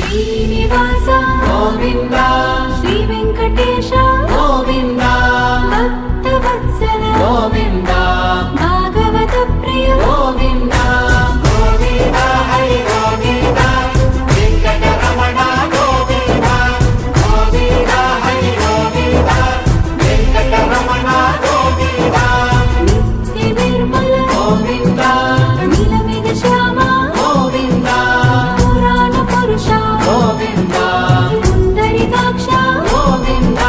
శ్రీనివాస గోవింద శ్రీ వెంకటేశ గోవింద భక్తవత్సల గోవింద భాగవత ప్రియ గోవింద గోవింద హరి గోవింద వెంకటరమణ గోవింద గోవింద హరి గోవింద వెంకటరమణ గోవింద నిత్య నిర్మల గోవింద నీలమేఘ శ్యామ గోవింద పురాణ పురుష గోవింద పుండరీకాక్ష గోవింద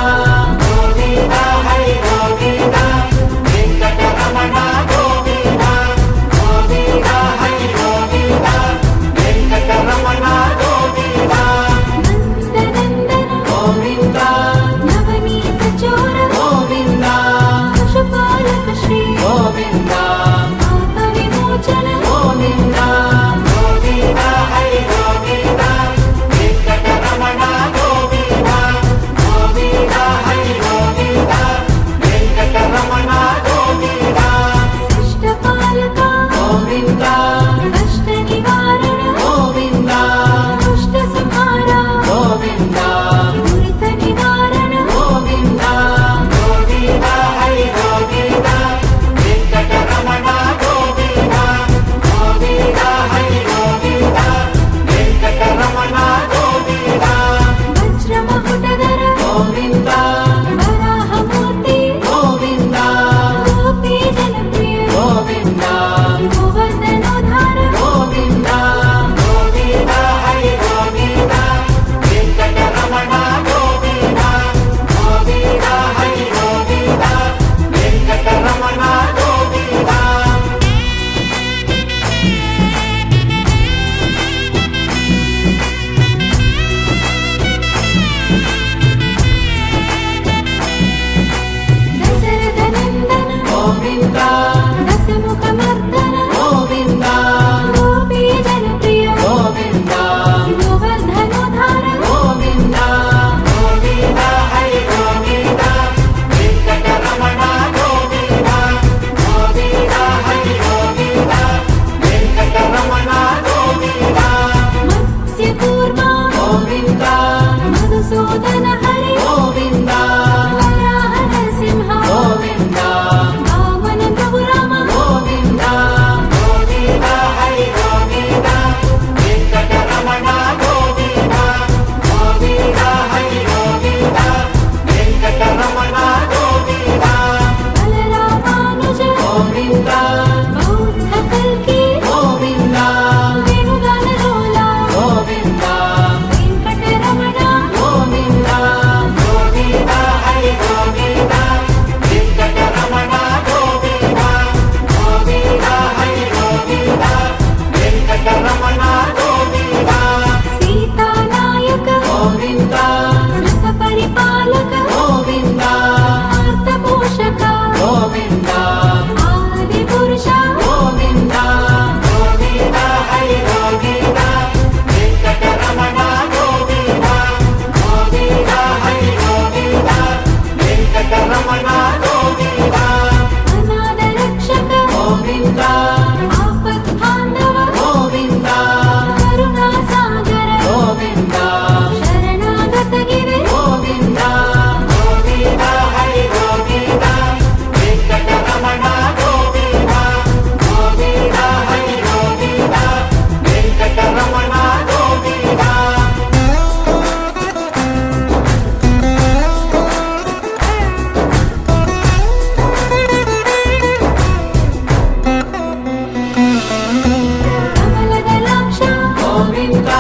గోవింద హరి గోవింద వెంకటరమణ గోవింద గోవింద హరి గోవింద వెంకటరమణ గోవింద నందనందన గోవింద నవనీత చోర గోవింద పశుపాలక శ్రీ గోవింద పాప విమోచన గోవింద గోవింద హరి గోవింద వెంకటరమణ గోవింద గోవింద హరి గోవింద వెంకటరమణ గోవింద శిష్టపాలక గోవింద కష్ట నివారణ గోవింద దుష్ట సంహార గోవింద దురిత నివారణ గోవింద గోవింద హరి గోవింద వెంకటరమణ గోవింద గోవింద హరి గోవింద వెంకటరమణ గోవింద వజ్రమకుటధర గోవింద వరాహమూర్తి గోవింద గోపీ జనప్రియ గోవింద గోవర్ధనోద్ధార గోవింద గోవింద హరి గోవింద వెంకటరమణ గోవింద గోవింద హరి గోవింద వెంకటరమణ గోవింద దశరథ నందన గోవింద దశముఖమర్దన గోవింద గోపీ జనప్రియ గోవింద గోవర్ధనోద్ధార గోవింద గోవింద హరి గోవింద వెంకటరమణ గోవింద గోవింద హరి గోవింద వెంకటరమణ గోవింద మత్స్యకూర్మ గోవింద మధుసూదన హరి గోవింద వరాహ నరసింహ గోవింద వామన ప్రభు రామ గోవింద గోవింద హరి గోవింద వెంకటరమణ గోవింద గోవింద హరి గోవింద వెంకటరమణ గోవింద బలరామానుజ గోవింద బౌద్ధ కల్కి గోవింద వేణుగానలోల గోవింద వెంకటరమణ గోవింద గోవింద హరి గోవింద వెంకటరమణ గోవింద గోవింద హరి గోవింద వెంకటరమణ గోవింద సీతానాయక గోవింద సృత పరిపాలక గోవింద ఆర్త పోషక గోవింద ఆది పురుష గోవింద గోవింద హరి గోవింద వెంకటరమణ గోవింద గోవింద హరి గోవింద వెంకటరమణ గోవింద అనాథ రక్షక గోవింద ఆపద్బాంధవ గోవింద కరుణా సాగర గోవింద శరణాగత గిరి గోవింద గోవింద హరి గోవింద వెంకటరమణ గోవింద గోవింద హరి గోవింద వెంకటరమణ గోవింద కమలదలాక్ష గోవింద